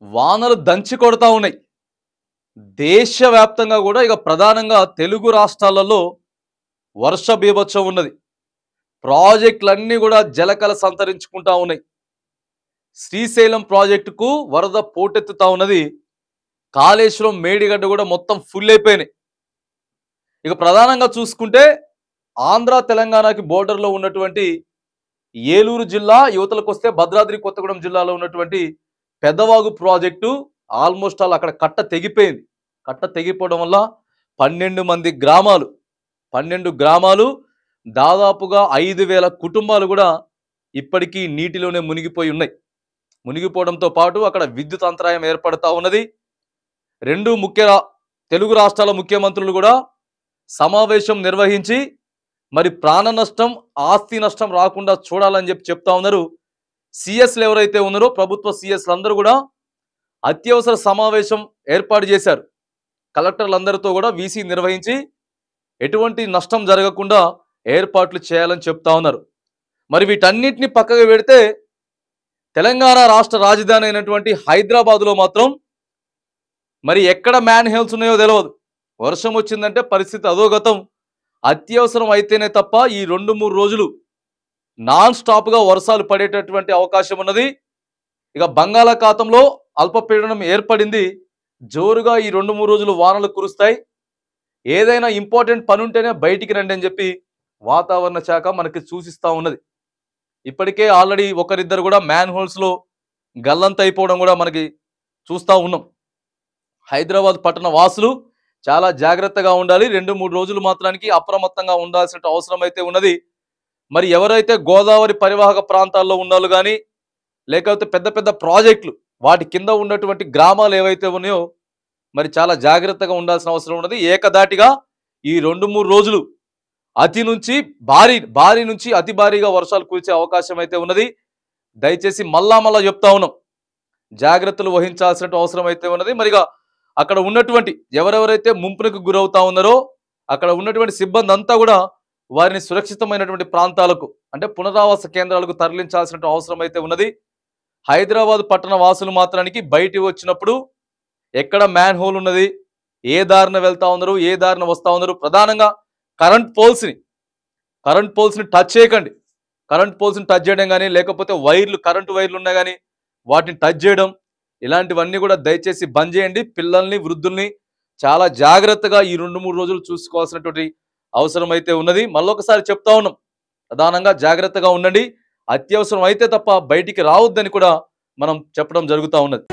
వానలు దంచి కొడతా ఉన్నాయి. దేశవ్యాప్తంగా కూడా ఇక ప్రధానంగా తెలుగు రాష్ట్రాలలో వర్ష బీభత్సం ఉన్నది. ప్రాజెక్టులన్నీ కూడా జలకల సంతరించుకుంటా ఉన్నాయి. శ్రీశైలం ప్రాజెక్టుకు వరద పోటెత్తుతా ఉన్నది. కాళేశ్వరం మేడిగడ్డ కూడా మొత్తం ఫుల్ అయిపోయినాయి. ఇక ప్రధానంగా చూసుకుంటే ఆంధ్ర తెలంగాణకి బోర్డర్లో ఉన్నటువంటి ఏలూరు జిల్లా యువతలకు వస్తే భద్రాద్రి కొత్తగూడెం జిల్లాలో ఉన్నటువంటి పెద్దవాగు ప్రాజెక్టు ఆల్మోస్ట్ ఆల్ అక్కడ కట్ట తెగిపోయింది. కట్ట తెగిపోవడం వల్ల 12 గ్రామాలు దాదాపుగా 5,000 కుటుంబాలు కూడా ఇప్పటికీ నీటిలోనే మునిగిపోయి ఉన్నాయి. మునిగిపోవడంతో పాటు అక్కడ విద్యుత్ అంతరాయం ఏర్పడతా ఉన్నది. తెలుగు రాష్ట్రాల ముఖ్యమంత్రులు కూడా సమావేశం నిర్వహించి మరి ప్రాణ నష్టం, ఆస్తి నష్టం రాకుండా చూడాలని చెప్తా ఉన్నారు. సిఎస్లు ఎవరైతే ఉన్నారో ప్రభుత్వ సిఎస్లు అందరూ కూడా అత్యవసర సమావేశం ఏర్పాటు చేశారు. కలెక్టర్లందరితో కూడా వీసీ నిర్వహించి ఎటువంటి నష్టం జరగకుండా ఏర్పాట్లు చేయాలని చెప్తా ఉన్నారు. మరి వీటన్నిటిని పక్కకు పెడితే తెలంగాణ రాష్ట్ర రాజధాని అయినటువంటి హైదరాబాద్లో మాత్రం మరి ఎక్కడ మ్యాన్ హోల్స్ ఉన్నాయో తెలియదు. వర్షం వచ్చిందంటే పరిస్థితి అధోగతం. అత్యవసరం అయితేనే తప్ప ఈ 2-3 రోజులు నాన్ స్టాప్గా వర్షాలు పడేటటువంటి అవకాశం ఉన్నది. ఇక బంగాళాఖాతంలో అల్పపీడనం ఏర్పడింది. జోరుగా ఈ 2-3 రోజులు వానలు కురుస్తాయి. ఏదైనా ఇంపార్టెంట్ పని ఉంటేనే బయటికి రండి అని చెప్పి వాతావరణ శాఖ మనకి సూచిస్తూ ఉన్నది. ఇప్పటికే ఆల్రెడీ ఒకరిద్దరు కూడా మ్యాన్ హోల్స్లో గల్లంత అయిపోవడం కూడా మనకి చూస్తూ ఉన్నాం. హైదరాబాద్ పట్టణ వాసులు చాలా జాగ్రత్తగా ఉండాలి. 2-3 రోజులు మాత్రానికి అప్రమత్తంగా ఉండాల్సిన అవసరం అయితే ఉన్నది. మరి ఎవరైతే గోదావరి పరివాహక ప్రాంతాల్లో ఉన్నాళ్ళు కానీ లేకపోతే పెద్ద పెద్ద ప్రాజెక్టులు వాటి కింద ఉన్నటువంటి గ్రామాలు ఏవైతే ఉన్నాయో మరి చాలా జాగ్రత్తగా ఉండాల్సిన అవసరం ఉన్నది. ఏకదాటిగా ఈ 2-3 రోజులు అతి నుంచి భారీ నుంచి అతి భారీగా వర్షాలు కురిసే అవకాశం అయితే ఉన్నది. దయచేసి మళ్ళా చెప్తా ఉన్నాం, జాగ్రత్తలు వహించాల్సిన అవసరం అయితే ఉన్నది. మరిగా అక్కడ ఉన్నటువంటి ఎవరెవరైతే ముంపునకు గురవుతా ఉన్నారో అక్కడ ఉన్నటువంటి సిబ్బంది అంతా కూడా వారిని సురక్షితమైనటువంటి ప్రాంతాలకు అంటే పునరావాస కేంద్రాలకు తరలించాల్సిన అవసరం అయితే ఉన్నది. హైదరాబాద్ పట్టణ వాసులు మాత్రానికి బయటికి వచ్చినప్పుడు ఎక్కడ మ్యాన్ హోల్ ఉన్నది, ఏ దారిన వెళ్తా ఉన్నారు, ఏ దారిన వస్తూ ఉన్నారు, ప్రధానంగా కరెంట్ పోల్స్ని టచ్ చేయకండి. కరెంట్ పోల్స్ని టచ్ చేయడం కానీ లేకపోతే కరెంటు వైర్లు ఉన్నాయి కానీ వాటిని టచ్ చేయడం ఇలాంటివన్నీ కూడా దయచేసి బంద్ చేయండి. పిల్లల్ని, వృద్ధుల్ని చాలా జాగ్రత్తగా ఈ 2-3 రోజులు చూసుకోవాల్సినటువంటి అవసరం అయితే ఉన్నది. మళ్ళొకసారి చెప్తా ఉన్నాం, ప్రధానంగా జాగ్రత్తగా ఉండండి. అత్యవసరం అయితే తప్ప బయటికి రావద్దని కూడా మనం చెప్పడం జరుగుతూ ఉన్నది.